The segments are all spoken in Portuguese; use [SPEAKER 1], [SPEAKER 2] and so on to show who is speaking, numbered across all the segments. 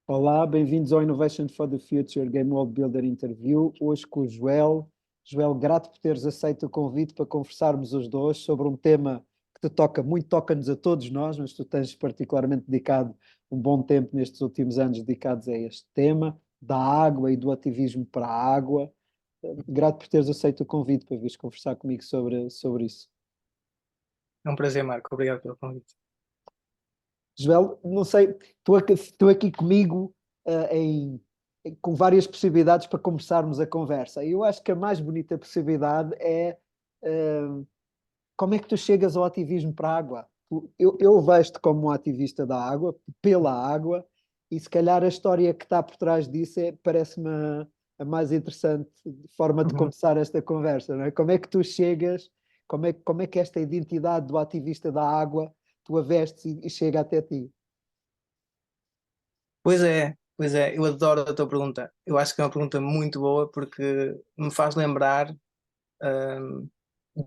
[SPEAKER 1] Olá, bem-vindos ao Innovation for the Future Game World Builder Interview. Hoje com o Joel. Joel, grato por teres aceito o convite para conversarmos os dois sobre um tema que te toca muito, toca-nos a todos nós, mas tu tens particularmente dedicado um bom tempo nestes últimos anos dedicados a este tema, da água e do ativismo para a água. Grato por teres aceito o convite para vires conversar comigo sobre isso.
[SPEAKER 2] É um prazer, Marco. Obrigado pelo convite.
[SPEAKER 1] Joel, não sei, estou aqui comigo com várias possibilidades para começarmos a conversa. E eu acho que a mais bonita possibilidade é como é que tu chegas ao ativismo para a água? Eu vejo-te como um ativista da água, pela água, e se calhar a história que está por trás disso parece-me a mais interessante forma de
[SPEAKER 2] Uhum.
[SPEAKER 1] começar esta conversa, não é? Como é que tu chegas, como é que esta identidade do ativista da água tu a vestes e chega até ti?
[SPEAKER 2] Pois é, eu adoro a tua pergunta. Eu acho que é uma pergunta muito boa porque me faz lembrar hum,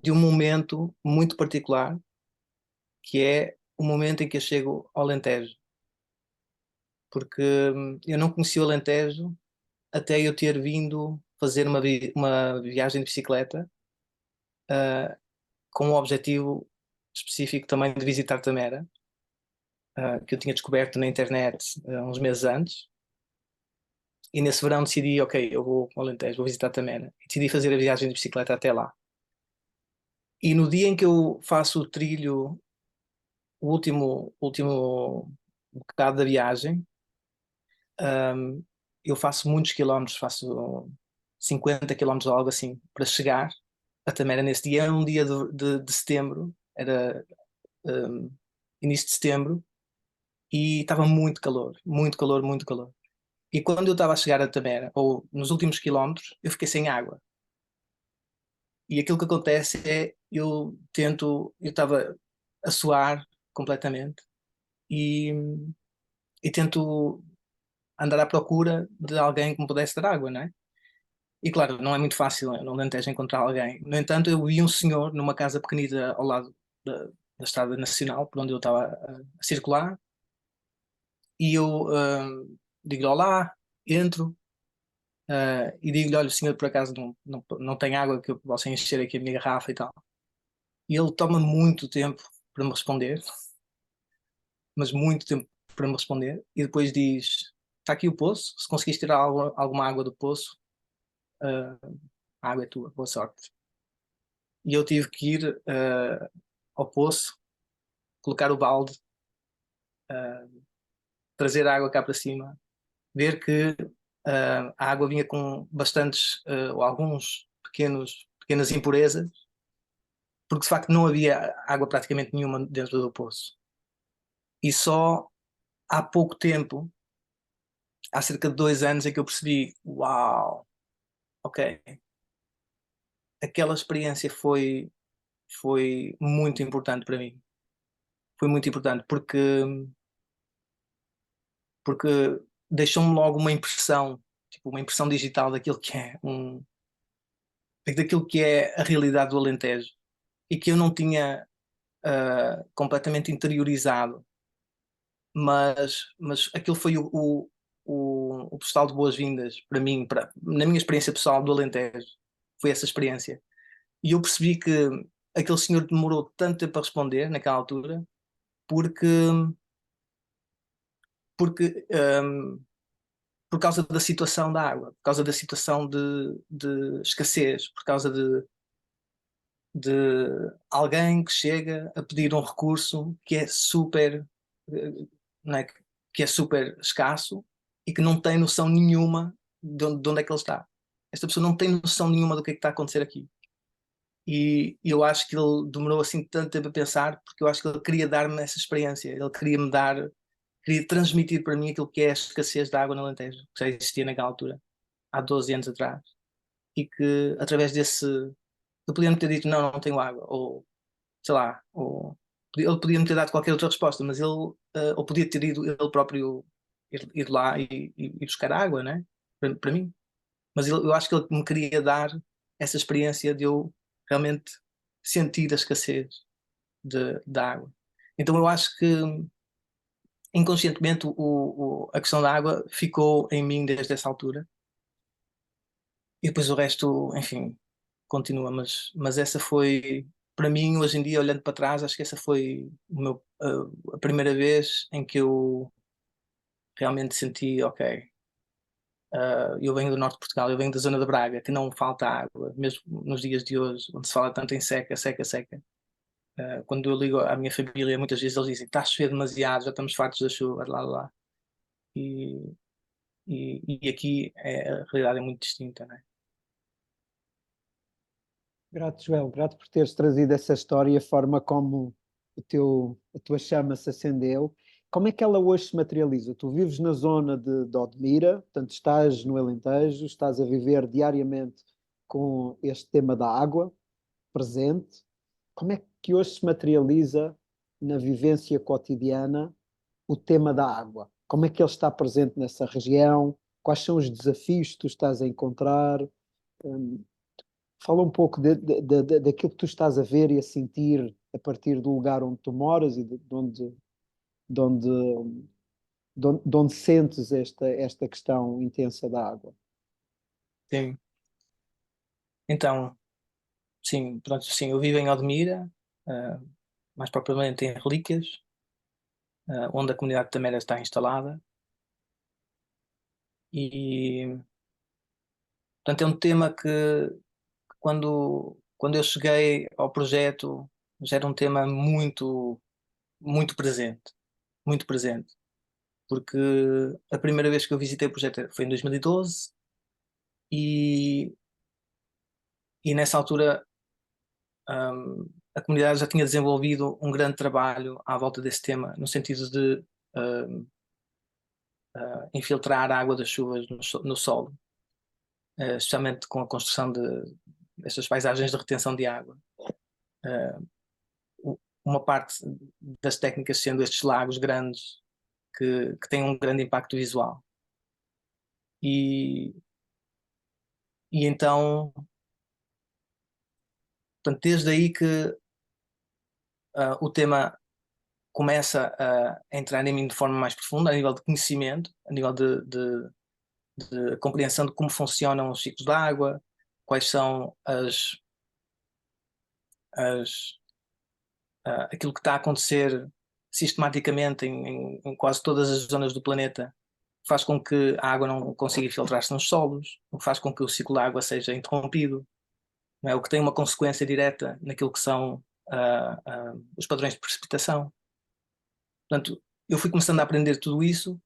[SPEAKER 2] de um momento muito particular, que é o momento em que eu chego ao Alentejo. Porque eu não conheci o Alentejo até eu ter vindo fazer uma viagem de bicicleta, com o objetivo específico também de visitar Tamera, que eu tinha descoberto na internet uns meses antes. E nesse verão decidi, ok, eu vou ao Alentejo, vou visitar Tamena. E decidi fazer a viagem de bicicleta até lá. E no dia em que eu faço o trilho, o último bocado da viagem, um, eu faço muitos quilómetros, faço 50 quilómetros ou algo assim, para chegar a Tamera nesse dia. Era um dia de setembro, era um, início de setembro, e estava muito calor, muito calor, muito calor. E quando eu estava a chegar a Tamera, ou nos últimos quilómetros, eu fiquei sem água. E aquilo que acontece é, eu estava a suar completamente e, e tento andar à procura de alguém que me pudesse dar água, não é? E claro, não é muito fácil no Alentejo encontrar alguém. No entanto, eu vi um senhor numa casa pequenita ao lado da Estrada Nacional, por onde eu estava a circular, e eu digo-lhe olá, entro, e digo-lhe, olha, o senhor por acaso não tem água que eu possa encher aqui a minha garrafa e tal. E ele toma muito tempo para me responder, mas muito tempo para me responder, e depois diz: está aqui o poço, se conseguiste tirar alguma água do poço, uh, a água é tua, boa sorte. E eu tive que ir ao poço, colocar o balde, trazer a água cá para cima, ver que a água vinha com bastantes, ou alguns pequenas impurezas, porque de facto não havia água praticamente nenhuma dentro do poço. E só há pouco tempo, há cerca de 2 anos, é que eu percebi: uau, ok, aquela experiência foi muito importante para mim. Foi muito importante porque deixou-me logo uma impressão, tipo uma impressão digital daquilo que é a realidade do Alentejo e que eu não tinha completamente interiorizado, mas aquilo foi o postal de boas-vindas para mim, na minha experiência pessoal do Alentejo, foi essa experiência. E eu percebi que aquele senhor demorou tanto tempo a responder naquela altura porque, porque por causa da situação da água, por causa da situação de escassez, por causa de alguém que chega a pedir um recurso que é super, não é, que é super escasso e que não tem noção nenhuma de onde é que ele está. Esta pessoa não tem noção nenhuma do que é que está a acontecer aqui. E eu acho que ele demorou assim tanto tempo a pensar, porque eu acho que ele queria dar-me essa experiência, ele queria transmitir para mim aquilo que é a escassez da água no Alentejo, que já existia naquela altura, há 12 anos atrás, e que através desse, ele podia-me ter dito não tenho água, ou sei lá, ou ele podia-me ter dado qualquer outra resposta, mas ele, ou podia ter ido ele próprio ir lá e buscar água, né? Para mim. Mas eu acho que ele me queria dar essa experiência de eu realmente sentir a escassez da água. Então eu acho que inconscientemente a questão da água ficou em mim desde essa altura. E depois o resto, enfim, continua. Mas essa foi, para mim, hoje em dia, olhando para trás, acho que essa foi a primeira vez em que eu realmente senti, ok, eu venho do norte de Portugal, eu venho da zona de Braga, que não falta água, mesmo nos dias de hoje, onde se fala tanto em seca, seca, seca. Quando eu ligo à minha família, muitas vezes eles dizem, está a chover demasiado, já estamos fartos da chuva, lá, lá. E, e aqui a realidade é muito distinta, não é?
[SPEAKER 1] Grato, Joel, grato por teres trazido essa história e a forma como a tua chama se acendeu. Como é que ela hoje se materializa? Tu vives na zona de Odmira, portanto estás no Alentejo, estás a viver diariamente com este tema da água presente. Como é que hoje se materializa na vivência cotidiana o tema da água? Como é que ele está presente nessa região? Quais são os desafios que tu estás a encontrar? Hum, Fala um pouco daquilo que tu estás a ver e a sentir a partir do lugar onde tu moras e de onde, de onde sentes esta questão intensa da água.
[SPEAKER 2] Sim. Então, sim, pronto, sim, eu vivo em Odmira, mais propriamente em Relíquias, onde a comunidade de Tamera está instalada. E, portanto, é um tema que quando eu cheguei ao projeto já era um tema muito, muito presente, muito presente. Porque a primeira vez que eu visitei o projeto foi em 2012 e, e nessa altura a comunidade já tinha desenvolvido um grande trabalho à volta desse tema, no sentido de infiltrar a água das chuvas no solo, especialmente com a construção destas paisagens de retenção de água. Uma parte das técnicas sendo estes lagos grandes que têm um grande impacto visual. E, e então, portanto, desde aí que o tema começa a entrar em mim de forma mais profunda, a nível de conhecimento, a nível de compreensão de como funcionam os ciclos de água, quais são aquilo que está a acontecer sistematicamente em quase todas as zonas do planeta, faz com que a água não consiga filtrar-se nos solos, o que faz com que o ciclo da água seja interrompido, não é? O que tem uma consequência direta naquilo que são os padrões de precipitação. Portanto, eu fui começando a aprender tudo isso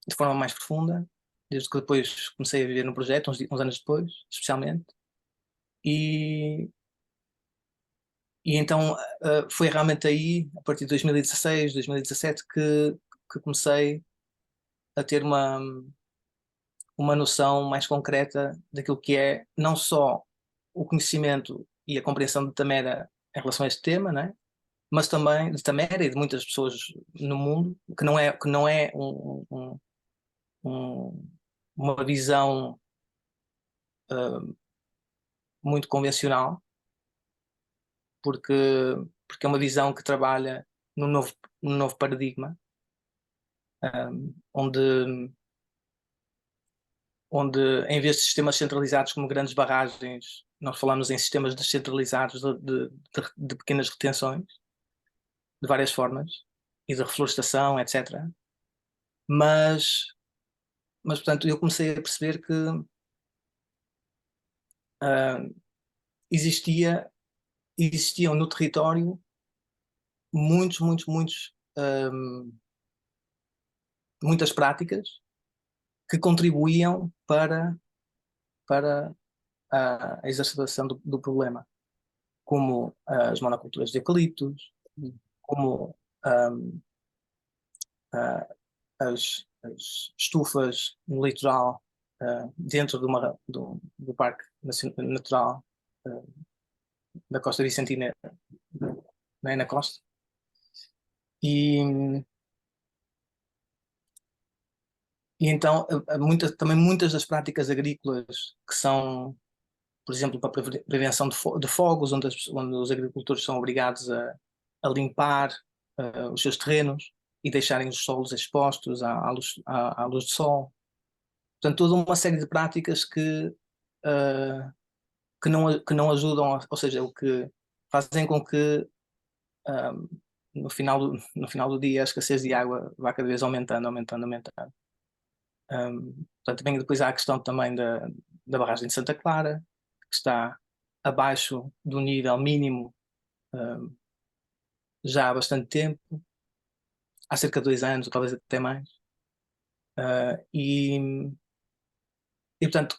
[SPEAKER 2] de forma mais profunda, desde que depois comecei a viver no projeto, uns anos depois, especialmente. E, e então foi realmente aí, a partir de 2016, 2017, que comecei a ter uma noção mais concreta daquilo que é não só o conhecimento e a compreensão de Tamera em relação a este tema, né? Mas também de Tamera e de muitas pessoas no mundo, que não é uma visão muito convencional, porque, porque é uma visão que trabalha num novo paradigma, onde em vez de sistemas centralizados como grandes barragens, nós falamos em sistemas descentralizados de pequenas retenções, de várias formas, e de reflorestação, etc. Mas portanto, eu comecei a perceber que uh, existiam no território muitas práticas que contribuíam para a exacerbação do problema, como as monoculturas de eucaliptos, como as estufas no litoral, dentro do Parque Natural da Costa Vicentina, né, na costa. E então, também muitas das práticas agrícolas que são, por exemplo, para a prevenção de fogos, onde os agricultores são obrigados a limpar os seus terrenos, e deixarem os solos expostos à luz do sol. Portanto, toda uma série de práticas que não ajudam, ou seja, o que fazem com que no final do dia a escassez de água vá cada vez aumentando. Portanto, também depois há a questão também da barragem de Santa Clara, que está abaixo do nível mínimo já há bastante tempo, há cerca de 2 anos, ou talvez até mais. E portanto,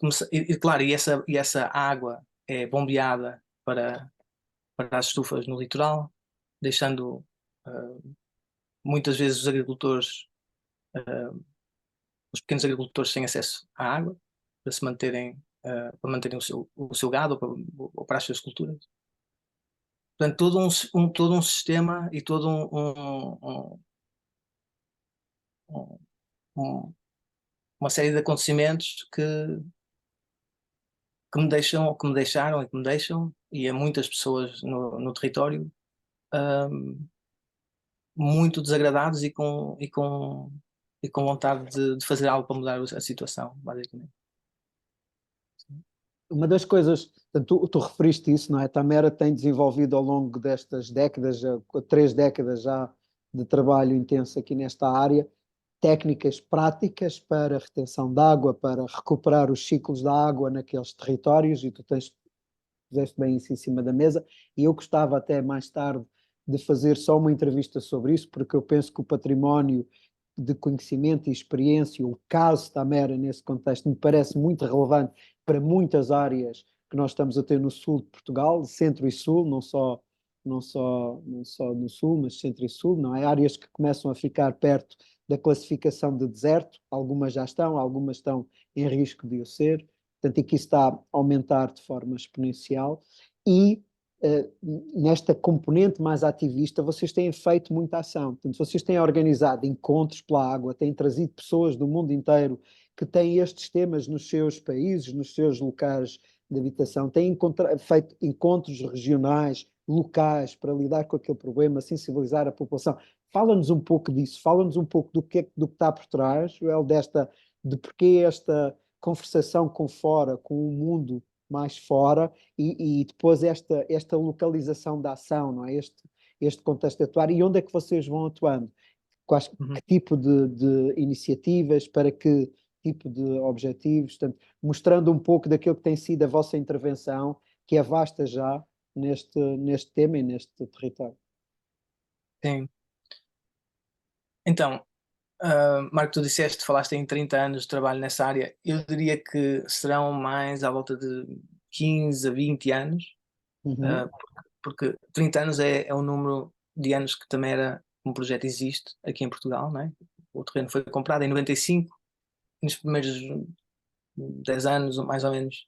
[SPEAKER 2] claro, e essa água é bombeada para as estufas no litoral, deixando muitas vezes os agricultores, os pequenos agricultores sem acesso à água para se manterem, para manterem o seu gado ou para as suas culturas. Portanto, todo um sistema e todo uma série de acontecimentos que me deixaram e que me deixam, e a muitas pessoas no território, muito desagradados e com vontade de fazer algo para mudar a situação, basicamente.
[SPEAKER 1] Uma das coisas, portanto, tu referiste isso, não é? Tamera tem desenvolvido ao longo destas décadas, 3 décadas já de trabalho intenso aqui nesta área, técnicas práticas para retenção de água, para recuperar os ciclos da água naqueles territórios, e tu puseste bem isso em cima da mesa, e eu gostava até mais tarde de fazer só uma entrevista sobre isso, porque eu penso que o património de conhecimento e experiência, o caso Tamera nesse contexto, me parece muito relevante para muitas áreas que nós estamos a ter no sul de Portugal, centro e sul, não só no sul, mas centro e sul, não é? Áreas que começam a ficar perto da classificação de deserto, algumas já estão, algumas estão em risco de o ser, portanto aqui está a aumentar de forma exponencial e nesta componente mais ativista, vocês têm feito muita ação. Portanto, vocês têm organizado encontros pela água, têm trazido pessoas do mundo inteiro que têm estes temas nos seus países, nos seus locais de habitação, têm feito encontros regionais, locais, para lidar com aquele problema, sensibilizar a população. Fala-nos um pouco disso, fala-nos um pouco do que está por trás, Joel, de porque esta conversação com fora, com o mundo mais fora, e depois esta localização da ação, não é? Este contexto de atuar, e onde é que vocês vão atuando? Que tipo de iniciativas, para que tipo de objetivos? Portanto, mostrando um pouco daquilo que tem sido a vossa intervenção, que é vasta já neste tema e neste território.
[SPEAKER 2] Sim. Então, Marco, falaste em 30 anos de trabalho nessa área. Eu diria que serão mais à volta de 15 a 20 anos, porque 30 anos é o número de anos que Tamera, um projeto, existe aqui em Portugal, não é? O terreno foi comprado em 95, e nos primeiros 10 anos, mais ou menos,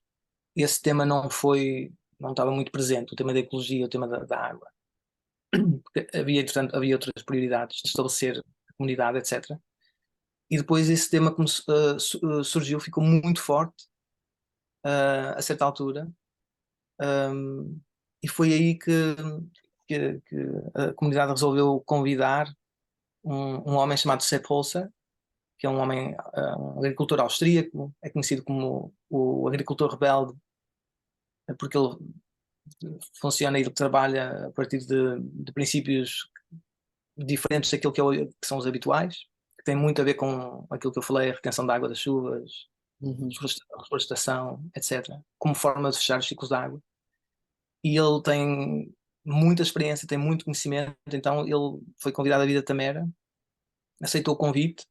[SPEAKER 2] esse tema não estava muito presente, o tema da ecologia, o tema da água. Porque entretanto, havia outras prioridades de estabelecer a comunidade, etc. E depois esse tema surgiu, ficou muito forte a certa altura, e foi aí que a comunidade resolveu convidar um homem chamado Sepp Holzer, que é um homem, um agricultor austríaco, é conhecido como o agricultor rebelde, porque ele funciona e ele trabalha a partir de princípios diferentes daquilo que são os habituais, que tem muito a ver com aquilo que eu falei, a retenção da água das chuvas, reflorestação, etc., como forma de fechar os ciclos de água. E ele tem muita experiência, tem muito conhecimento, então ele foi convidado a vir a Tamera, aceitou o convite,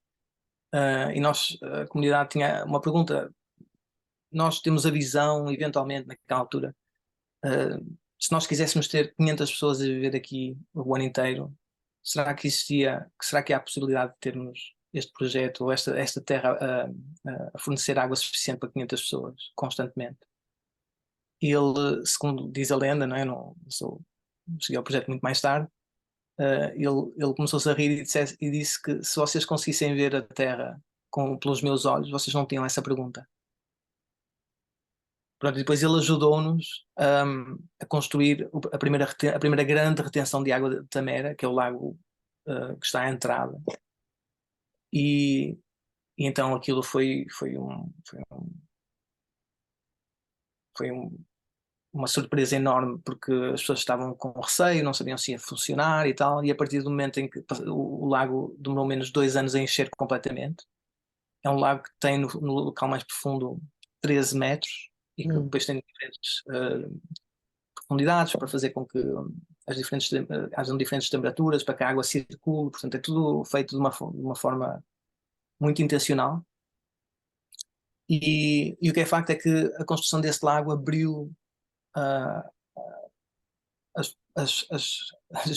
[SPEAKER 2] e nós, a comunidade, tinha uma pergunta. Nós temos a visão, eventualmente, naquela altura, se nós quiséssemos ter 500 pessoas a viver aqui o ano inteiro, será que há a possibilidade de termos este projeto ou esta terra a fornecer água suficiente para 500 pessoas constantemente? E ele, segundo diz a lenda, não é? Eu não cheguei ao projeto muito mais tarde, ele começou-se a rir e disse que se vocês conseguissem ver a terra pelos meus olhos, vocês não tinham essa pergunta. Pronto, e depois ele ajudou-nos a construir a primeira grande retenção de água de Tamera, que é o lago que está à entrada. E então aquilo foi uma surpresa enorme, porque as pessoas estavam com receio, não sabiam se ia funcionar e tal, e a partir do momento em que o lago demorou menos de 2 anos a encher completamente. É um lago que tem no local mais profundo 13 metros e que depois tem diferentes profundidades para fazer com que hajam diferentes temperaturas para que a água circule. Portanto, é tudo feito de uma forma muito intencional. E o que é facto é que a construção desse lago abriu as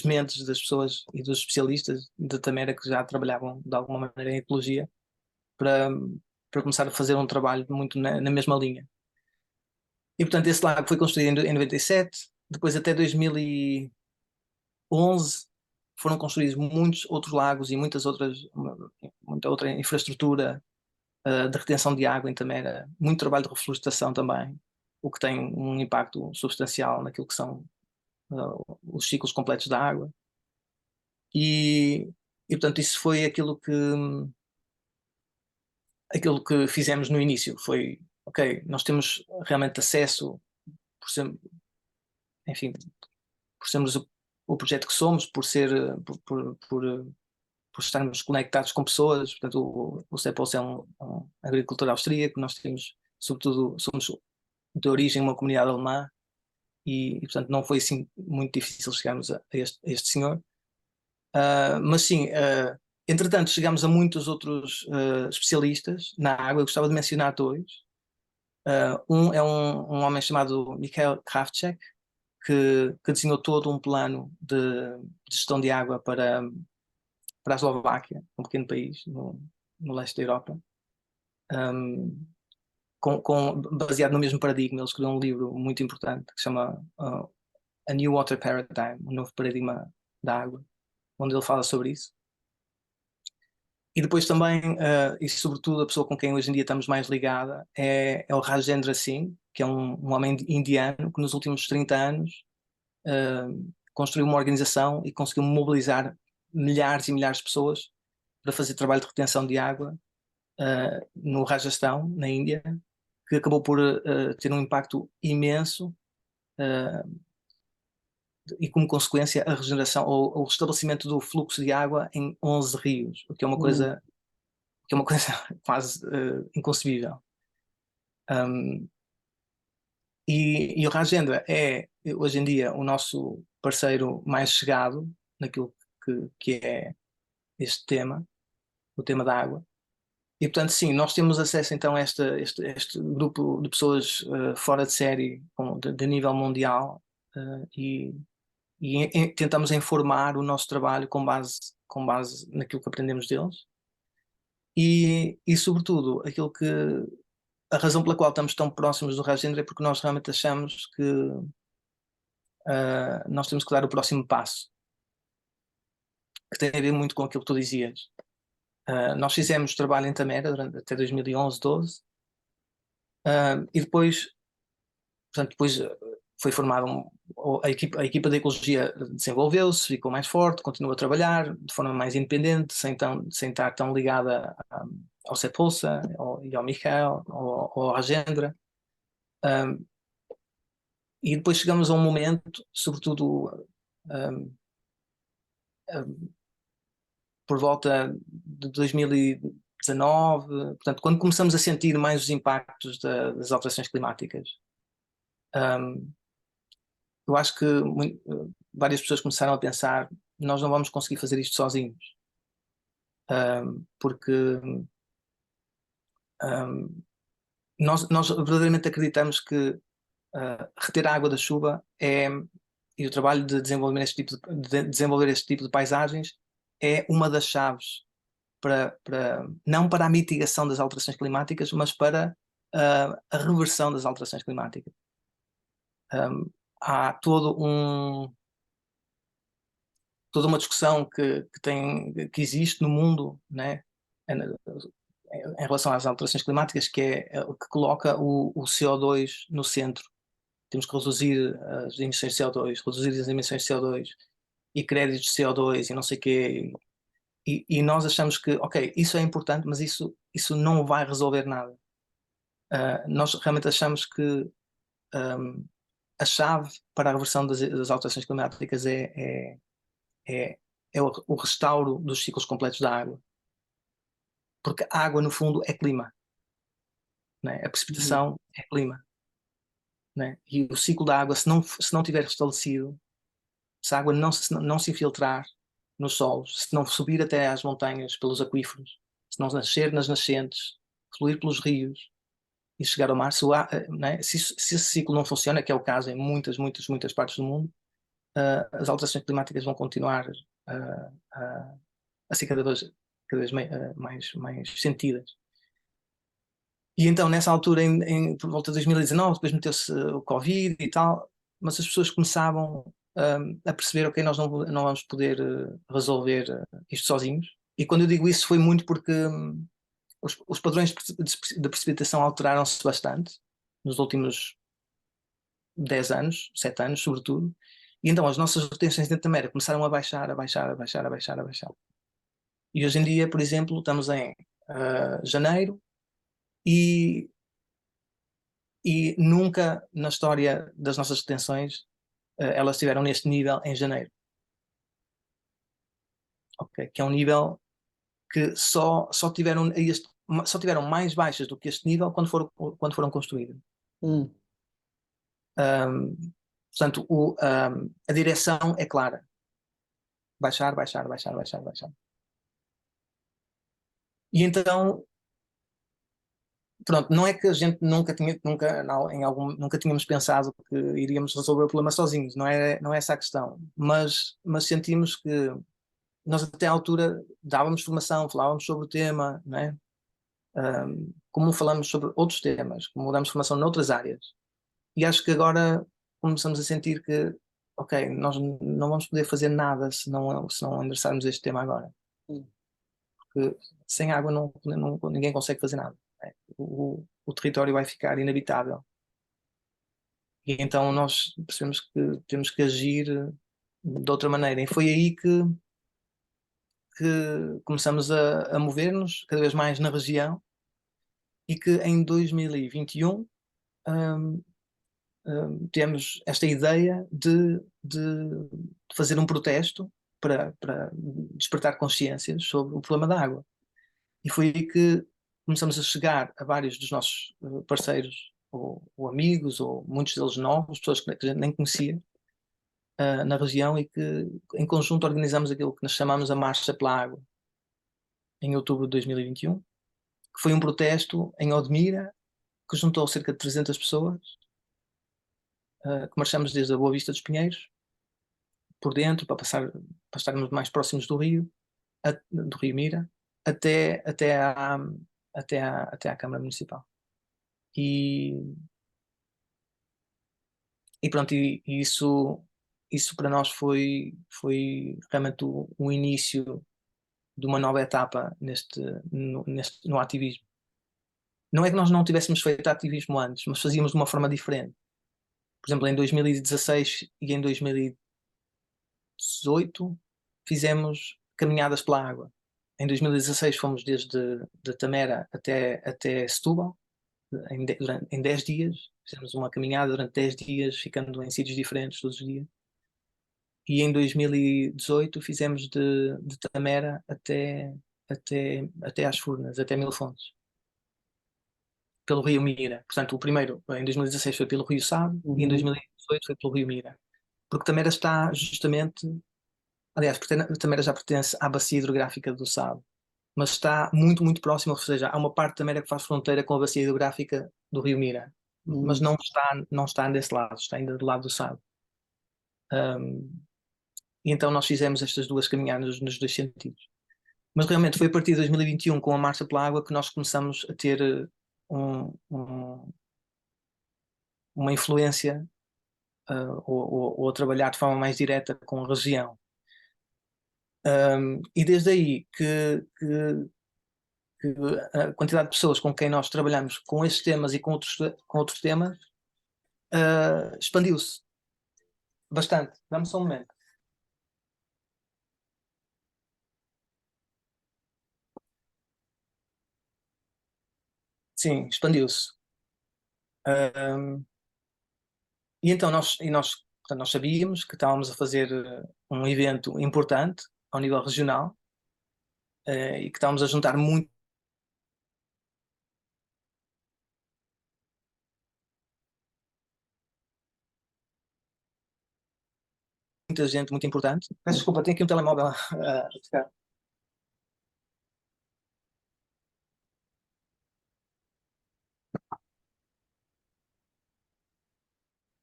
[SPEAKER 2] mentes das pessoas e dos especialistas de Tamera que já trabalhavam de alguma maneira em ecologia para começar a fazer um trabalho muito na mesma linha. E portanto esse lago foi construído em 97, depois até 2011 foram construídos muitos outros lagos e muita outra infraestrutura de retenção de água em Tamera, muito trabalho de reflorestação também, o que tem um impacto substancial naquilo que são os ciclos completos da água. E portanto isso foi aquilo que fizemos no início, foi, ok, nós temos realmente acesso, por sermos o projeto que somos, por estarmos conectados com pessoas. Portanto, o CEPOS é um agricultor austríaco, nós temos, sobretudo, somos de origem uma comunidade alemã e portanto não foi assim muito difícil chegarmos a este senhor. Mas sim, entretanto chegámos a muitos outros especialistas na água. Eu gostava de mencionar 2. Um é um homem chamado Michael Kraftcheck, que desenhou todo um plano de gestão de água para a Eslováquia, um pequeno país no leste da Europa, baseado no mesmo paradigma. Ele escreveu um livro muito importante que se chama A New Water Paradigm, um novo paradigma da água, onde ele fala sobre isso. E depois também, e sobretudo a pessoa com quem hoje em dia estamos mais ligada é o Rajendra Singh, que é um homem indiano que nos últimos 30 anos construiu uma organização e conseguiu mobilizar milhares e milhares de pessoas para fazer trabalho de retenção de água no Rajastão, na Índia, que acabou por ter um impacto imenso e como consequência a regeneração ou o restabelecimento do fluxo de água em 11 rios, o que é uma coisa quase inconcebível. E o Rajendra é hoje em dia o nosso parceiro mais chegado naquilo que é este tema, o tema da água. E portanto sim, nós temos acesso então a este grupo de pessoas fora de série, de nível mundial, e tentamos informar o nosso trabalho com base naquilo que aprendemos deles. E sobretudo aquilo que a razão pela qual estamos tão próximos do Rajendra é porque nós realmente achamos que nós temos que dar o próximo passo, que tem a ver muito com aquilo que tu dizias. Nós fizemos trabalho em Tamera até 2011, 12, e depois foi formada a equipa de ecologia, desenvolveu-se, ficou mais forte, continuou a trabalhar de forma mais independente, sem estar tão ligada ao Sepulsa e ao Michael ou ao Rajendra. E depois chegamos a um momento, sobretudo por volta de 2019, portanto, quando começamos a sentir mais os impactos das alterações climáticas. Eu acho que várias pessoas começaram a pensar: nós não vamos conseguir fazer isto sozinhos, porque nós verdadeiramente acreditamos que reter a água da chuva e o trabalho de desenvolver este tipo de paisagens é uma das chaves não para a mitigação das alterações climáticas, mas para a reversão das alterações climáticas. Há toda uma discussão que existe no mundo, né, em relação às alterações climáticas, que coloca o CO2 no centro. Temos que reduzir as emissões de CO2, reduzir as emissões de CO2. e créditos de CO2 e não sei o quê. E nós achamos que, ok, isso é importante, mas isso não vai resolver nada. Nós realmente achamos que a chave para a reversão das alterações climáticas é o restauro dos ciclos completos da água. Porque a água, no fundo, é clima. Né? A precipitação é clima. Né? E o ciclo da água, se não tiver restabelecido, se a água não se infiltrar nos solos, se não subir até às montanhas pelos aquíferos, se não nascer nas nascentes, fluir pelos rios e chegar ao mar, né? se esse ciclo não funciona, que é o caso em muitas partes do mundo, as alterações climáticas vão continuar a ser cada vez mais sentidas. E então, nessa altura, por volta de 2019, depois meteu-se o Covid e tal, mas as pessoas começavam a perceber, ok, nós não vamos poder resolver isto sozinhos. E quando eu digo isso foi muito porque os padrões de precipitação alteraram-se bastante nos últimos 10 anos, 7 anos sobretudo, e então as nossas retenções dentro da Mera começaram a baixar. E hoje em dia, por exemplo, estamos em janeiro e nunca na história das nossas retenções elas estiveram neste nível em janeiro. Okay? Que é um nível que só tiveram mais baixas do que este nível quando foram construídas. Portanto, a direção é clara. Baixar. E então, pronto, não é que a gente nunca tínhamos pensado que iríamos resolver o problema sozinhos, não é essa a questão, mas sentimos que nós até à altura dávamos formação, falávamos sobre o tema, não é? Como falamos sobre outros temas, como damos formação noutras áreas. E acho que agora começamos a sentir que, ok, nós não vamos poder fazer nada se não endereçarmos este tema agora. Porque sem água ninguém consegue fazer nada. Né? O território vai ficar inabitável. E então nós percebemos que temos que agir de outra maneira. E foi aí que começamos a mover-nos cada vez mais na região e que em 2021 temos esta ideia de fazer um protesto para despertar consciências sobre o problema da água. E foi aí que começamos a chegar a vários dos nossos parceiros, ou amigos, ou muitos deles novos, pessoas que a gente nem conhecia, na região, e que em conjunto organizamos aquilo que nós chamamos a Marcha pela Água, em outubro de 2021, que foi um protesto em Odmira, que juntou cerca de 300 pessoas, que marchamos desde a Boa Vista dos Pinheiros, por dentro, para estarmos mais próximos do Rio Mira, até à Câmara Municipal. E pronto, isso para nós foi realmente o início de uma nova etapa no ativismo. Não é que nós não tivéssemos feito ativismo antes, mas fazíamos de uma forma diferente. Por exemplo, em 2016 e em 2018 fizemos caminhadas pela água. Em 2016 fomos desde Tamera até Setúbal, em 10 dias. Fizemos uma caminhada durante 10 dias, ficando em sítios diferentes todos os dias. E em 2018 fizemos de Tamera até às Furnas, até Mil Fontes, pelo Rio Mira. Portanto, o primeiro, em 2016, foi pelo Rio Sado, e em 2018 foi pelo Rio Mira. Porque Tamera está justamente... Aliás, porque Tamera já pertence à bacia hidrográfica do Sado, mas está muito, muito próximo, ou seja, há uma parte da Tamera que faz fronteira com a bacia hidrográfica do Rio Mira, mas não está desse lado, está ainda do lado do Sado. E então nós fizemos estas duas caminhadas nos dois sentidos. Mas realmente foi a partir de 2021, com a Marcha pela Água, que nós começamos a ter uma influência ou a trabalhar de forma mais direta com a região. E desde aí que a quantidade de pessoas com quem nós trabalhamos com estes temas e com outros temas expandiu-se bastante. Dá-me só um momento. sim, expandiu-se. Ahm, e então portanto, nós sabíamos que estávamos a fazer um evento importante ao nível regional, e que estávamos a juntar muita gente muito importante. Peço desculpa, tenho aqui um telemóvel a tocar.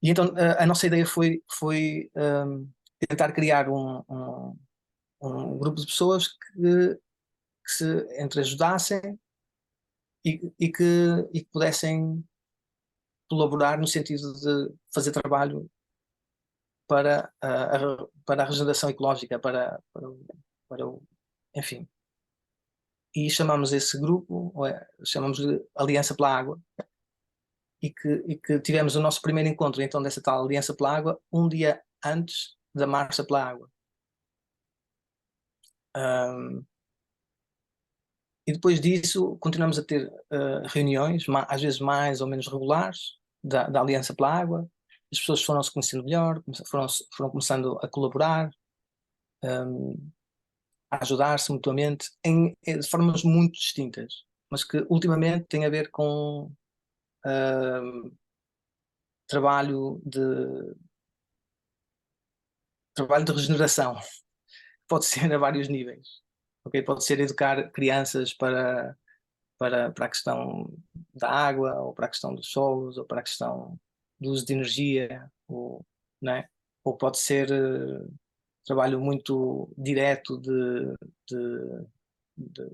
[SPEAKER 2] E então a nossa ideia foi tentar criar um grupo de pessoas que se entreajudassem e que pudessem colaborar no sentido de fazer trabalho para a regeneração ecológica, enfim. E chamamos esse grupo, chamamos de Aliança pela Água, e que tivemos o nosso primeiro encontro então dessa tal Aliança pela Água um dia antes da Marcha pela Água. E depois disso continuamos a ter reuniões, às vezes mais ou menos regulares, da Aliança pela Água. As pessoas foram se conhecendo melhor, foram começando a colaborar, a ajudar-se mutuamente de formas muito distintas, mas que ultimamente têm a ver com trabalho de regeneração. Pode ser a vários níveis. Okay? Pode ser educar crianças para a questão da água, ou para a questão dos solos, ou para a questão do uso de energia, né? Ou pode ser trabalho muito direto de, de- de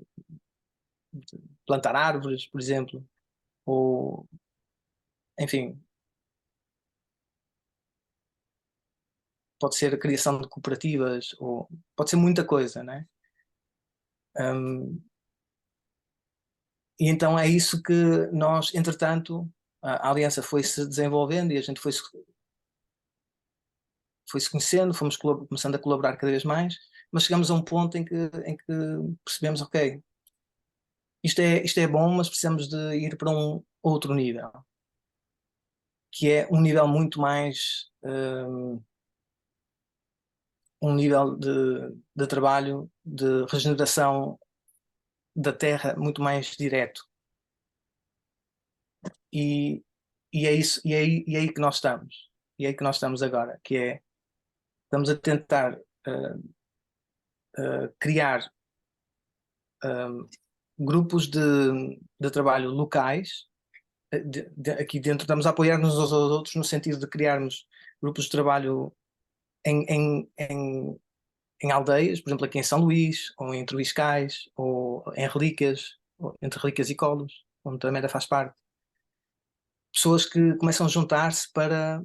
[SPEAKER 2] plantar árvores, por exemplo, ou, enfim, pode ser a criação de cooperativas, ou pode ser muita coisa, né? Um, e então é isso que nós, entretanto, a aliança foi-se desenvolvendo e a gente foi-se conhecendo, fomos começando a colaborar cada vez mais, mas chegamos a um ponto em que percebemos, ok, isto é bom, mas precisamos de ir para um outro nível, que é um nível muito mais, um nível de trabalho, de regeneração da terra muito mais direto. E, e é isso, e é aí que nós estamos. E é aí que nós estamos agora, que é, estamos a tentar criar grupos de trabalho locais. Aqui dentro estamos a apoiar-nos uns aos outros no sentido de criarmos grupos de trabalho em aldeias, por exemplo aqui em São Luís, ou em Troviscais, ou em Relíquias, ou entre Relíquias e Colos, onde a Mera faz parte. Pessoas que começam a juntar-se para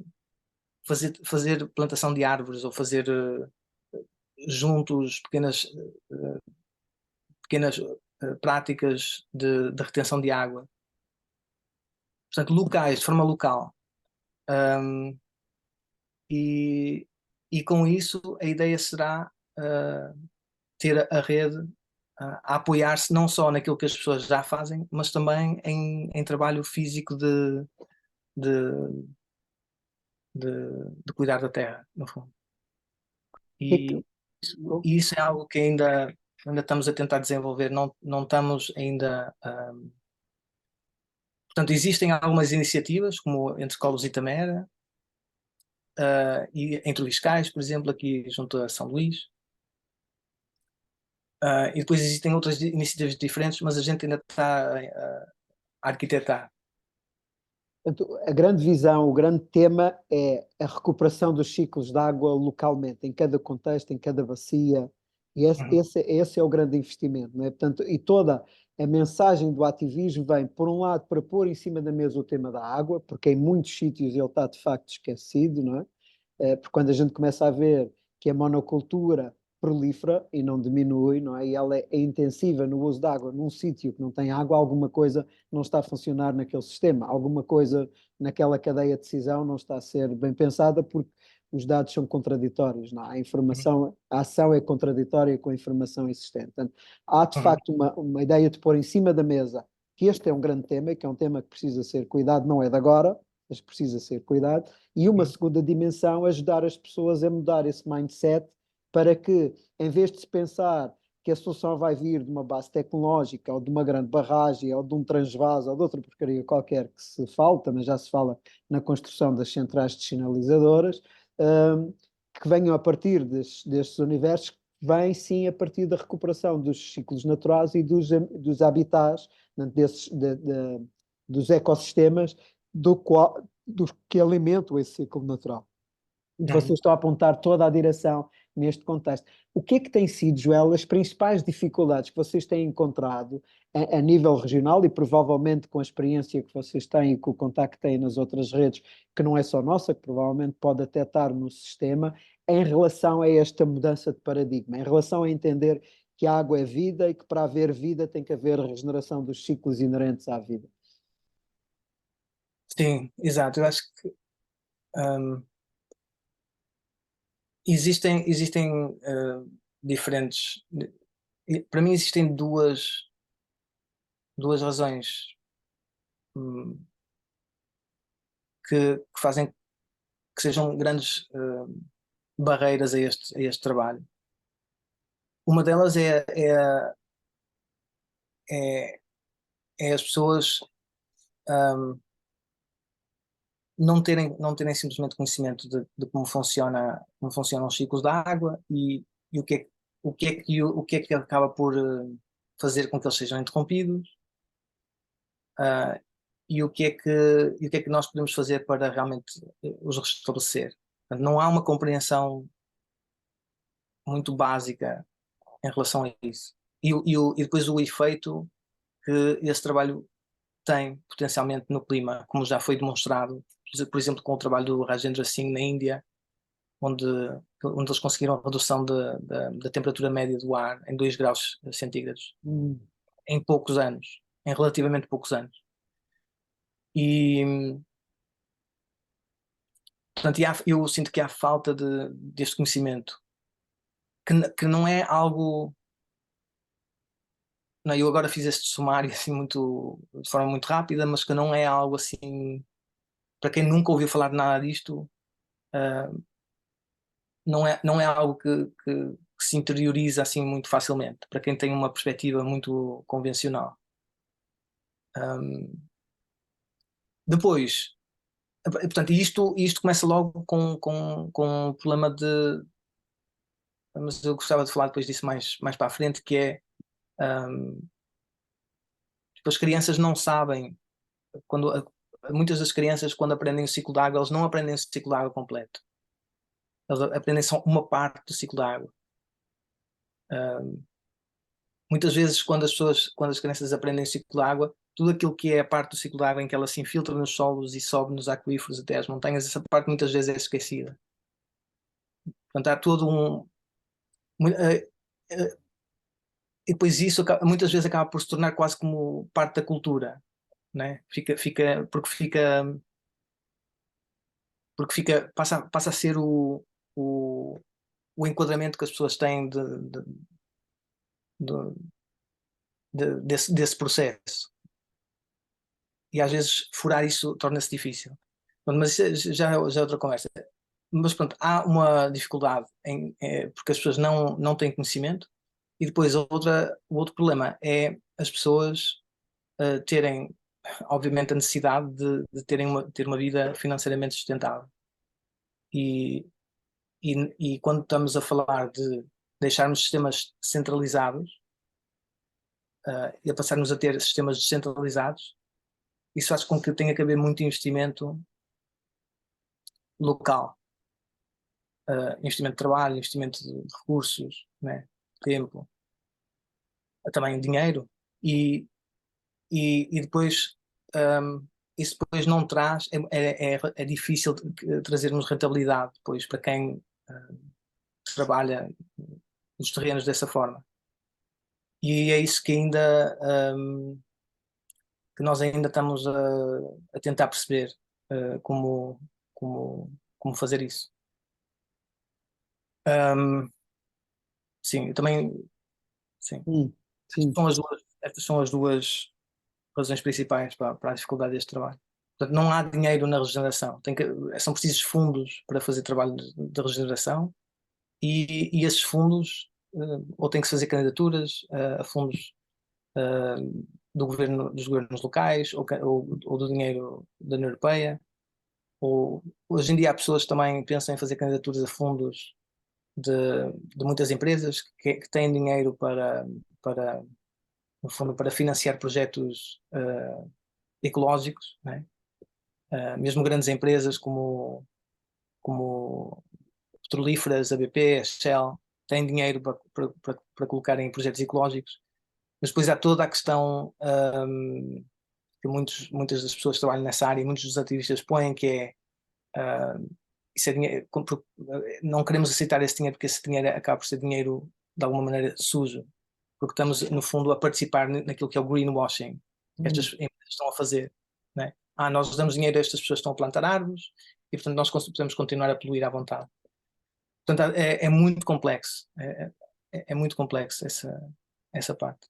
[SPEAKER 2] fazer plantação de árvores, ou fazer juntos pequenas práticas de retenção de água. Portanto, locais, de forma local. E com isso a ideia será ter a rede a apoiar-se não só naquilo que as pessoas já fazem, mas também em trabalho físico de, de cuidar da terra, no fundo.
[SPEAKER 1] E que-
[SPEAKER 2] E isso é algo que ainda estamos a tentar desenvolver, não estamos ainda. Portanto, existem algumas iniciativas, como entre Colos e Tamera, e entre Liscais, por exemplo, aqui junto a São Luís. E depois existem outras iniciativas diferentes, mas a gente ainda está a arquitetar.
[SPEAKER 1] Portanto, a grande visão, o grande tema é a recuperação dos ciclos de água localmente, em cada contexto, em cada bacia, e
[SPEAKER 2] Uhum.
[SPEAKER 1] esse é o grande investimento, não é? Portanto, e toda a mensagem do ativismo vem, por um lado, para pôr em cima da mesa o tema da água, porque em muitos sítios ele está de facto esquecido, não é? Porque quando a gente começa a ver que a monocultura prolifera e não diminui, não é? E ela é intensiva no uso de água num sítio que não tem água, alguma coisa não está a funcionar naquele sistema, alguma coisa naquela cadeia de decisão não está a ser bem pensada porque os dados são contraditórios, não é? A informação, a ação é contraditória com a informação existente. Portanto, há de
[SPEAKER 2] Uhum.
[SPEAKER 1] facto uma ideia de pôr em cima da mesa que este é um grande tema, que é um tema que precisa ser cuidado, não é de agora, mas precisa ser cuidado. E uma segunda dimensão, ajudar as pessoas a mudar esse mindset para que, em vez de se pensar que a solução vai vir de uma base tecnológica, ou de uma grande barragem, ou de um transvaso, ou de outra porcaria qualquer que se falta, mas já se fala na construção das centrais dessinalizadoras, que venham a partir destes universos, vem sim a partir da recuperação dos ciclos naturais e dos habitats, dos ecossistemas dos que alimentam esse ciclo natural. Vocês estão a apontar toda a direção neste contexto. O que é que têm sido, Joel, as principais dificuldades que vocês têm encontrado a nível regional e provavelmente com a experiência que vocês têm e com o contacto que têm nas outras redes, que não é só nossa, que provavelmente pode até estar no sistema, em relação a esta mudança de paradigma, em relação a entender que a água é vida e que para haver vida tem que haver regeneração dos ciclos inerentes à vida?
[SPEAKER 2] Sim, exato. Eu acho que hum, existem diferentes. Para mim, existem duas razões hum, que fazem que sejam grandes barreiras a este trabalho. Uma delas é, é as pessoas hum, não terem simplesmente conhecimento de como funcionam os ciclos da água e o que é que acaba por fazer com que eles sejam interrompidos, ah, e o que é que nós podemos fazer para realmente os restabelecer. Portanto, não há uma compreensão muito básica em relação a isso. E depois o efeito que esse trabalho tem potencialmente no clima, como já foi demonstrado, por exemplo, com o trabalho do Rajendra Singh na Índia, onde eles conseguiram a redução da temperatura média do ar em 2 graus centígrados em poucos anos, em relativamente poucos anos. E, portanto, eu sinto que há falta deste conhecimento, que não é algo. Não, eu agora fiz este sumário assim de forma muito rápida, mas que não é algo assim, para quem nunca ouviu falar de nada disto, ah, não é algo que se interioriza assim muito facilmente, para quem tem uma perspectiva muito convencional. Um, Depois, portanto, isto começa logo com o problema de. Mas eu gostava de falar depois disso mais para a frente, que é. um, tipo, as crianças não sabem, muitas das crianças, quando aprendem o ciclo de água, eles não aprendem o ciclo de água completo. Eles aprendem só uma parte do ciclo da água. Um, Muitas vezes, quando as crianças aprendem o ciclo da água, tudo aquilo que é a parte do ciclo da água em que ela se infiltra nos solos e sobe nos aquíferos até às montanhas, essa parte muitas vezes é esquecida. Portanto, há todo um. E depois isso muitas vezes acaba por se tornar quase como parte da cultura, né? Passa a ser o, o enquadramento que as pessoas têm de- desse processo. E às vezes furar isso torna-se difícil. Pronto, mas isso já é outra conversa. Mas pronto, há uma dificuldade porque as pessoas não têm conhecimento, e depois o outro problema é as pessoas terem, obviamente, a necessidade de ter uma vida financeiramente sustentável. E, e quando estamos a falar de deixarmos sistemas centralizados e a passarmos a ter sistemas descentralizados, isso faz com que tenha que haver muito investimento local, investimento de trabalho, investimento de recursos, né, tempo, também dinheiro, e depois isso depois não traz, é difícil trazermos rentabilidade depois para quem trabalha nos terrenos dessa forma. E é isso que que nós ainda estamos a tentar perceber como fazer isso. Um, sim, eu também, sim.
[SPEAKER 1] Sim.
[SPEAKER 2] Estas são as duas razões principais para a dificuldade deste trabalho. Portanto, não há dinheiro na regeneração. São precisos fundos para fazer trabalho de regeneração e esses fundos, ou tem que se fazer candidaturas a fundos dos governos locais ou do dinheiro da União Europeia. Hoje em dia há pessoas que também pensam em fazer candidaturas a fundos de muitas empresas que têm dinheiro no fundo, para financiar projetos ecológicos, né? Mesmo grandes empresas como petrolíferas, a BP, a Shell, têm dinheiro para colocar em projetos ecológicos, mas depois há toda a questão que muitas das pessoas que trabalham nessa área, muitos dos ativistas põem, que é isso é dinheiro, não queremos aceitar esse dinheiro porque esse dinheiro acaba por ser dinheiro de alguma maneira sujo, porque estamos no fundo a participar naquilo que é o greenwashing que estas empresas estão a fazer, né? Nós damos dinheiro a estas pessoas que estão a plantar árvores e portanto nós podemos continuar a poluir à vontade. Portanto é muito complexo, é muito complexo essa parte.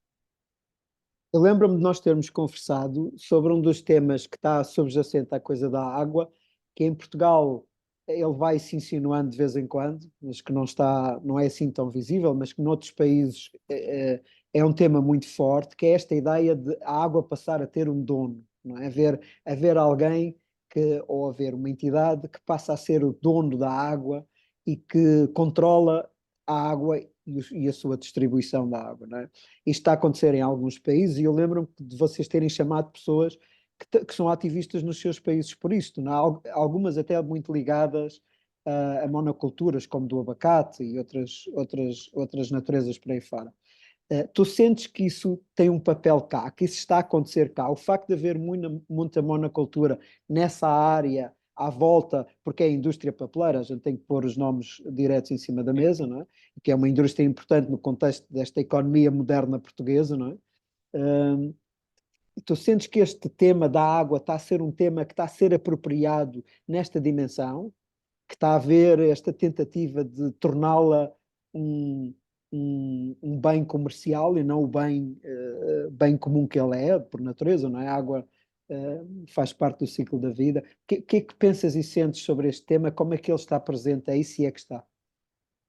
[SPEAKER 1] Eu lembro-me de nós termos conversado sobre um dos temas que está subjacente à coisa da água, que em Portugal ele vai se insinuando de vez em quando, mas que não é assim tão visível, mas que noutros países é um tema muito forte, que é esta ideia de a água passar a ter um dono, não é? Haver alguém ou haver uma entidade que passa a ser o dono da água e que controla a água e a sua distribuição da água, não é? Isto está a acontecer em alguns países e eu lembro-me de vocês terem chamado pessoas que são ativistas nos seus países por isto, não é? Algumas até muito ligadas a monoculturas, como do abacate e outras naturezas por aí fora. Tu sentes que isso tem um papel cá, que isso está a acontecer cá? O facto de haver muita monocultura nessa área à volta, porque é a indústria papeleira, a gente tem que pôr os nomes diretos em cima da mesa, não é? Que é uma indústria importante no contexto desta economia moderna portuguesa, não é? Tu sentes que este tema da água está a ser um tema que está a ser apropriado nesta dimensão, que está a haver esta tentativa de torná-la um, um bem comercial e não o bem comum que ele é, por natureza, não é? A água faz parte do ciclo da vida. O que é que pensas e sentes sobre este tema? Como é que ele está presente aí, se é que está?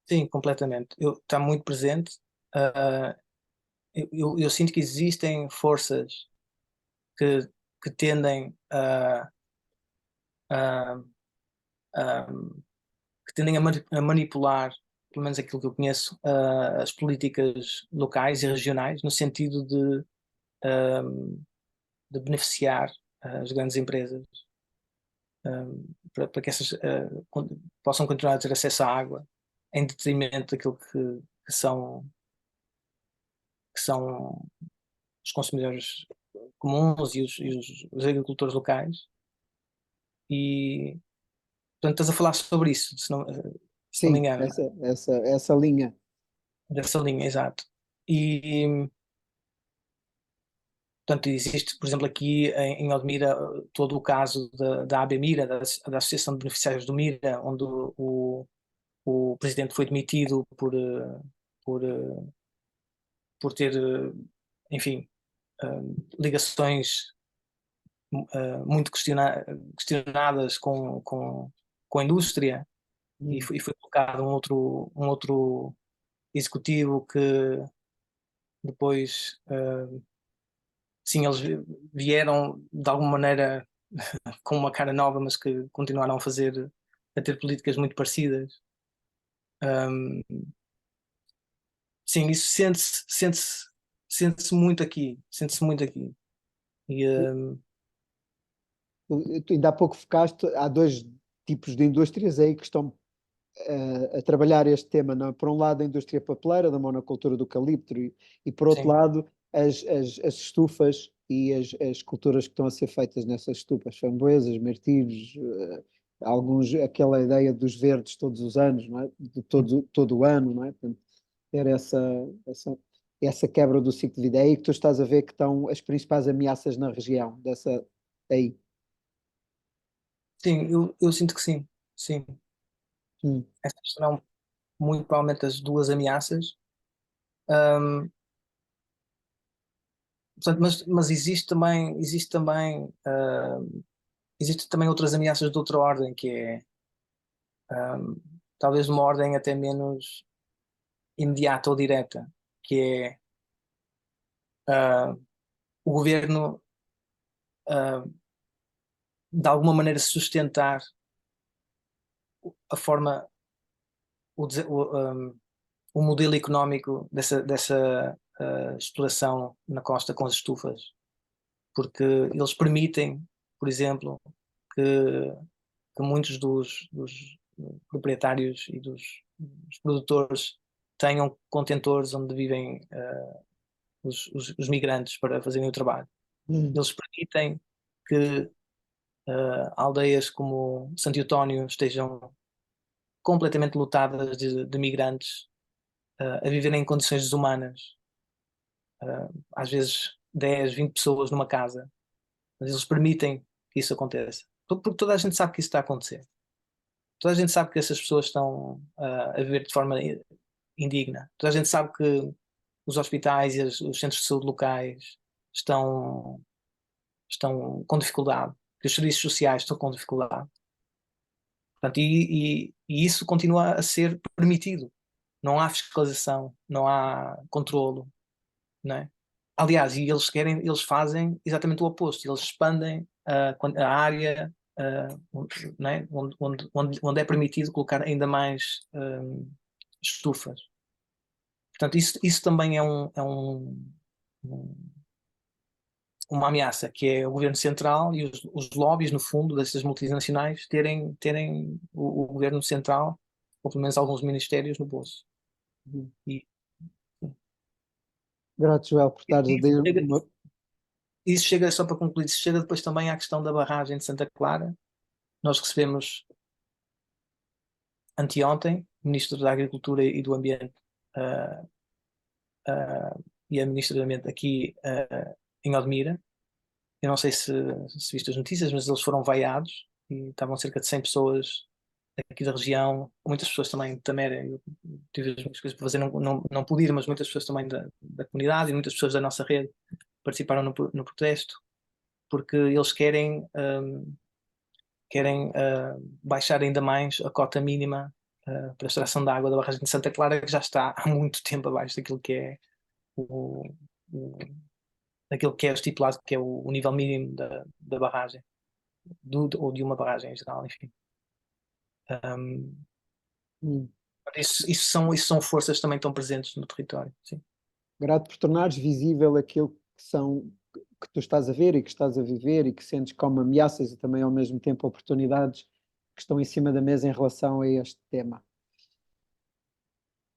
[SPEAKER 2] Sim, completamente. Está muito presente. Uh, eu sinto que existem forças que, que tendem a, a- que tendem a manipular, pelo menos aquilo que eu conheço, as políticas locais e regionais, no sentido de beneficiar as grandes empresas, para que essas possam continuar a ter acesso à água, em detrimento daquilo que são os consumidores comuns e os agricultores locais. E, portanto, estás a falar sobre isso, se não me
[SPEAKER 1] Sim,
[SPEAKER 2] engano,
[SPEAKER 1] essa linha.
[SPEAKER 2] dessa linha, exato. E, portanto, existe, por exemplo, aqui em Odmira, todo o caso da AB Mira, da Associação de Beneficiários do Mira, onde o presidente foi demitido por, eh, por ter, enfim, ligações muito questionadas com a indústria, e
[SPEAKER 1] Hum.
[SPEAKER 2] foi colocado um outro executivo que depois, sim, eles vieram de alguma maneira com uma cara nova, mas que continuaram a ter políticas muito parecidas. Um, sim, isso sente-se muito aqui, sente-se muito aqui. E,
[SPEAKER 1] Tu ainda há pouco focaste, há dois tipos de indústrias aí que estão a trabalhar este tema, não é? Por um lado, a indústria papeleira, da monocultura do eucalipto, e por outro
[SPEAKER 2] sim,
[SPEAKER 1] lado, as estufas e as culturas que estão a ser feitas nessas estufas, framboesas, mirtilos, aquela ideia dos verdes todos os anos, não é? De todo o ano, não é? Portanto, ter essa, essa quebra do ciclo de vida. É aí que tu estás a ver que estão as principais ameaças na região, aí.
[SPEAKER 2] sim, eu sinto que sim, sim.
[SPEAKER 1] Hum.
[SPEAKER 2] Essas serão muito provavelmente as duas ameaças. Um, Portanto, mas existe também outras ameaças de outra ordem, que é talvez uma ordem até menos imediata ou direta, que é o governo de alguma maneira sustentar a forma, o modelo económico dessa exploração na costa com as estufas, porque eles permitem, por exemplo, que muitos dos proprietários e dos produtores tenham contentores onde vivem os migrantes para fazerem o trabalho. Eles permitem que aldeias como Santo António estejam completamente lotadas de migrantes a viverem em condições desumanas, às vezes 10, 20 pessoas numa casa, mas eles permitem que isso aconteça, porque toda a gente sabe que isso está a acontecer. Toda a gente sabe que essas pessoas estão a viver de forma indigna. Toda a gente sabe que os hospitais e os centros de saúde locais estão com dificuldade, que os serviços sociais estão com dificuldade. Portanto, e isso continua a ser permitido. Não há fiscalização, não há controlo, não é? Aliás, e eles fazem exatamente o oposto. Eles expandem a área não é? Onde é permitido colocar ainda mais estufas. Portanto, isso também é uma ameaça, que é o governo central e os lobbies, no fundo, dessas multinacionais terem o governo central, ou pelo menos alguns ministérios, no bolso. E,
[SPEAKER 1] Grato, Joel, por estares a
[SPEAKER 2] isso
[SPEAKER 1] dizer
[SPEAKER 2] chega, isso chega, só para concluir, isso chega depois também à questão da barragem de Santa Clara. Nós recebemos anteontem o Ministro da Agricultura e do Ambiente uh, e a Ministra do Ambiente aqui em Odmira. Eu não sei se viste as notícias, mas eles foram vaiados e estavam cerca de 100 pessoas aqui da região, muitas pessoas também de Tamera. Eu tive as minhas coisas para fazer, não pude ir, mas muitas pessoas também da comunidade e muitas pessoas da nossa rede participaram no protesto, porque eles querem baixar ainda mais a cota mínima para a extração da água da barragem de Santa Clara, que já está há muito tempo abaixo daquilo que é o, o, daquilo que é estipulado, que é o nível mínimo da barragem, ou de uma barragem em geral, enfim. Isso são forças que também estão presentes no território, sim.
[SPEAKER 1] Grato por tornares visível aquilo que tu estás a ver e que estás a viver e que sentes como ameaças e também ao mesmo tempo oportunidades que estão em cima da mesa em relação a este tema.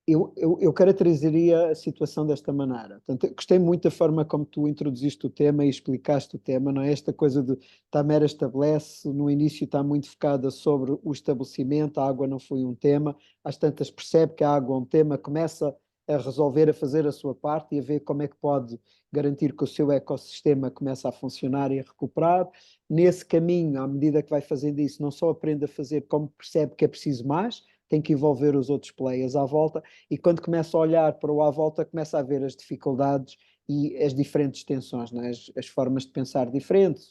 [SPEAKER 1] Eu caracterizaria a situação desta maneira. Portanto, eu gostei muito da forma como tu introduziste o tema e explicaste o tema, não é? Esta coisa de Tamera estabelece, no início está muito focada sobre o estabelecimento, a água não foi um tema, às tantas percebe que a água é um tema, começa a resolver, a fazer a sua parte e a ver como é que pode garantir que o seu ecossistema começa a funcionar e a recuperar. Nesse caminho, à medida que vai fazendo isso, não só aprende a fazer, como percebe que é preciso mais, tem que envolver os outros players à volta, e quando começa a olhar para o à volta, começa a ver as dificuldades e as diferentes tensões, né? As formas de pensar diferentes,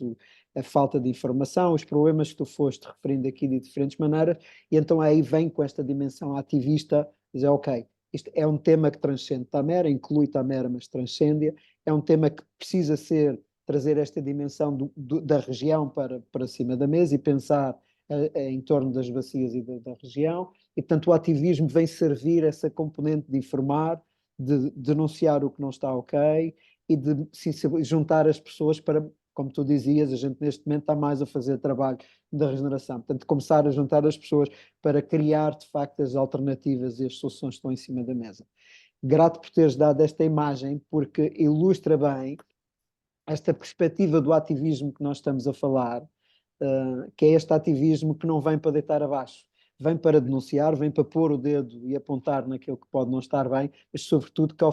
[SPEAKER 1] a falta de informação, os problemas que tu foste referindo aqui de diferentes maneiras, e então aí vem com esta dimensão ativista, dizer, ok, isto é um tema que transcende Tamera, inclui Tamera, mas transcende, é um tema que precisa trazer esta dimensão da região para cima da mesa e pensar em torno das bacias e da região, e portanto o ativismo vem servir essa componente de informar, de denunciar o que não está ok e de juntar as pessoas para, como tu dizias, a gente neste momento está mais a fazer trabalho da regeneração, portanto começar a juntar as pessoas para criar de facto as alternativas e as soluções que estão em cima da mesa. Grato por teres dado esta imagem, porque ilustra bem esta perspectiva do ativismo que nós estamos a falar, que é este ativismo que não vem para deitar abaixo, vem para denunciar, vem para pôr o dedo e apontar naquilo que pode não estar bem, mas sobretudo que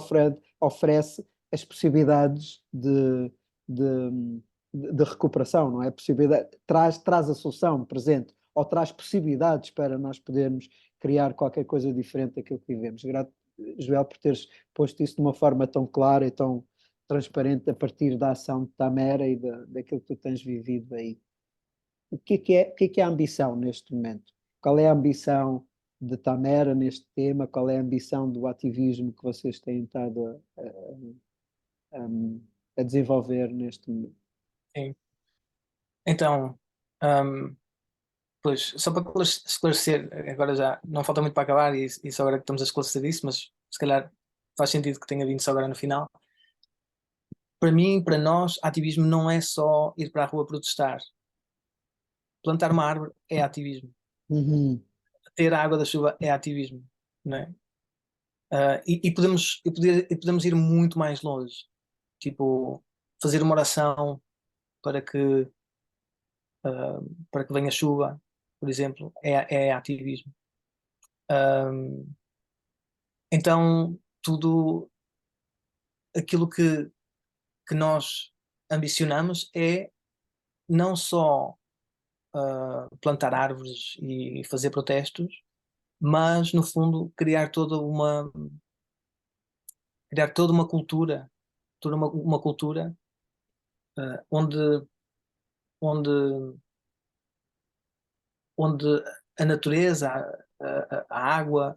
[SPEAKER 1] oferece as possibilidades de recuperação, não é? Traz a solução presente, ou traz possibilidades para nós podermos criar qualquer coisa diferente daquilo que vivemos. Grato, Joel, por teres posto isso de uma forma tão clara e tão transparente a partir da ação de Tamera e daquilo que tu tens vivido aí. O que é a ambição neste momento? Qual é a ambição de Tamera neste tema? Qual é a ambição do ativismo que vocês têm estado a desenvolver neste momento?
[SPEAKER 2] Sim. Então, hum, pois, só para esclarecer, agora já não falta muito para acabar e só agora que estamos a esclarecer isso, mas se calhar faz sentido que tenha vindo só agora no final. Para mim, para nós, ativismo não é só ir para a rua protestar. Plantar uma árvore é ativismo.
[SPEAKER 1] Uhum.
[SPEAKER 2] Ter a água da chuva é ativismo, não é? E podemos ir muito mais longe. Tipo, fazer uma oração para que, para que venha chuva, por exemplo, é ativismo. Um, então, tudo aquilo que nós ambicionamos é não só plantar árvores e fazer protestos, mas, no fundo, criar toda uma cultura, uma cultura onde, onde, onde a natureza, a água,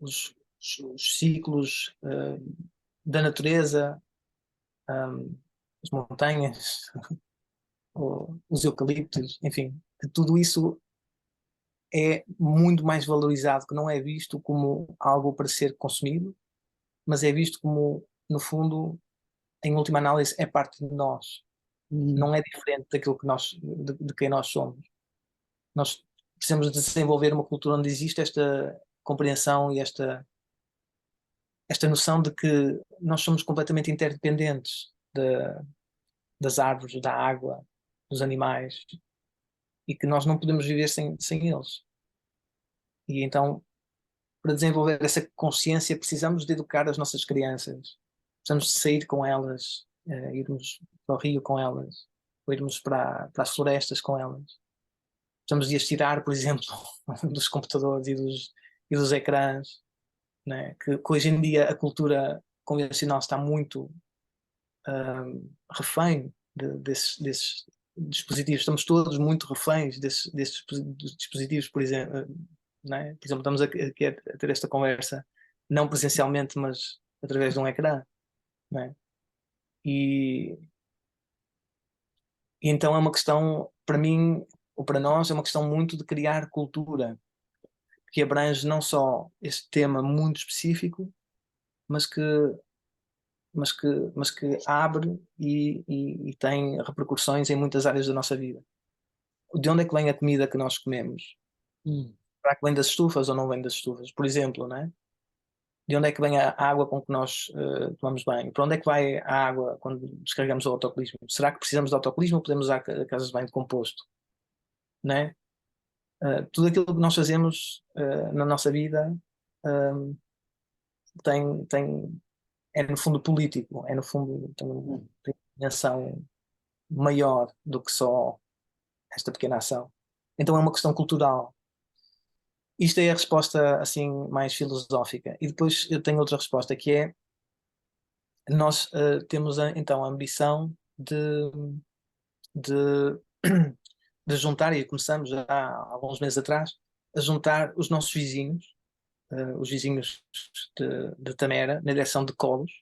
[SPEAKER 2] os, os ciclos da natureza, as montanhas, os eucaliptos, enfim, que tudo isso é muito mais valorizado, que não é visto como algo para ser consumido, mas é visto como, no fundo, em última análise, é parte de nós.
[SPEAKER 1] Uhum.
[SPEAKER 2] Não é diferente daquilo que de quem nós somos. Nós precisamos de desenvolver uma cultura onde existe esta compreensão e esta noção de que nós somos completamente interdependentes das árvores, da água, dos animais, e que nós não podemos viver sem eles. E então, para desenvolver essa consciência, precisamos de educar as nossas crianças. Precisamos de sair com elas, irmos para o rio com elas, ou irmos para as florestas com elas. Precisamos de as tirar, por exemplo, dos computadores e dos ecrãs, né? Que hoje em dia a cultura convencional está muito refém desses dispositivos. Estamos todos muito reféns desses dispositivos, por exemplo, né? Por exemplo, estamos aqui a ter esta conversa não presencialmente, mas através de um ecrã, né? E, e então é uma questão, para mim, ou para nós, é uma questão muito de criar cultura, que abrange não só este tema muito específico, mas que, mas que abre e tem repercussões em muitas áreas da nossa vida. De onde é que vem a comida que nós comemos?
[SPEAKER 1] Uhum.
[SPEAKER 2] Será que vem das estufas ou não vem das estufas? Por exemplo, né? De onde é que vem a água com que nós tomamos banho? Para onde é que vai a água quando descarregamos o autocolismo? Será que precisamos de autocolismo ou podemos usar casas de banho de composto? Né? Tudo aquilo que nós fazemos na nossa vida uh, é no fundo político, é no fundo tem uma dimensão maior do que só esta pequena ação. Então é uma questão cultural. Isto é a resposta assim mais filosófica. E depois eu tenho outra resposta que é nós temos então a ambição de, de juntar, e começamos já há alguns meses atrás, a juntar os nossos vizinhos, os vizinhos de Tamera, na direção de Colos,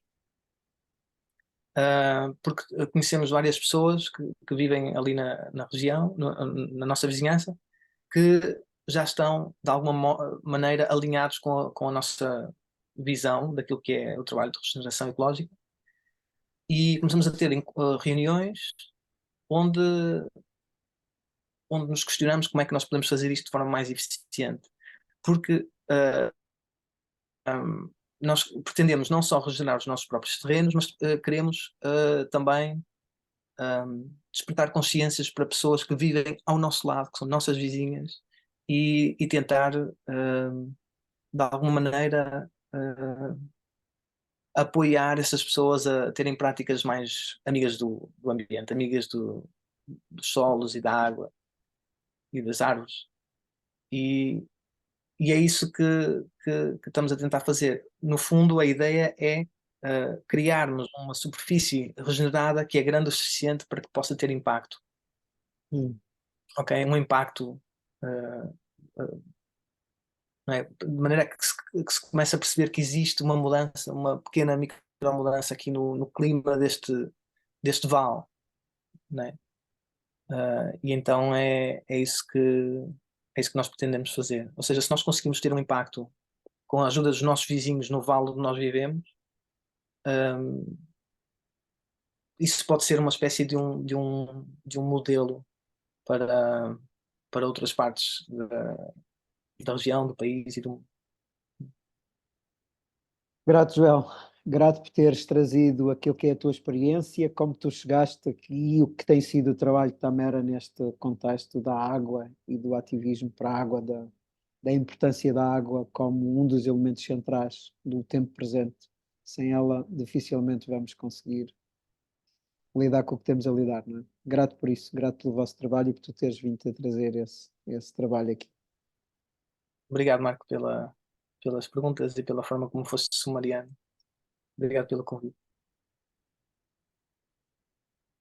[SPEAKER 2] porque conhecemos várias pessoas que vivem ali na região, na nossa vizinhança, que já estão de alguma maneira alinhados com a nossa visão daquilo que é o trabalho de regeneração ecológica, e começamos a ter reuniões onde, onde nos questionamos como é que nós podemos fazer isto de forma mais eficiente, porque nós pretendemos não só regenerar os nossos próprios terrenos, mas queremos também despertar consciências para pessoas que vivem ao nosso lado, que são nossas vizinhas, e tentar, de alguma maneira, apoiar essas pessoas a terem práticas mais amigas do ambiente, amigas dos solos e da água e das árvores. E, e é isso que estamos a tentar fazer. No fundo, a ideia é criarmos uma superfície regenerada que é grande o suficiente para que possa ter impacto.
[SPEAKER 1] Hum.
[SPEAKER 2] Ok? Um impacto, não é? De maneira que se começa a perceber que existe uma mudança, uma pequena micro mudança aqui no clima deste vale, não é? E então é isso que nós pretendemos fazer. Ou seja, se nós conseguimos ter um impacto com a ajuda dos nossos vizinhos no vale onde nós vivemos, isso pode ser uma espécie de um modelo para, para outras partes da região, do país e do mundo.
[SPEAKER 1] Grato, Joel. Grato por teres trazido aquilo que é a tua experiência, como tu chegaste aqui e o que tem sido o trabalho de Tamera neste contexto da água e do ativismo para a água, da importância da água como um dos elementos centrais do tempo presente. Sem ela, dificilmente vamos conseguir lidar com o que temos a lidar, não é? Grato por isso, grato pelo vosso trabalho e por tu teres vindo a trazer esse trabalho aqui.
[SPEAKER 2] Obrigado, Marco, pelas perguntas e pela forma como foste sumariano. Obrigado pelo convite.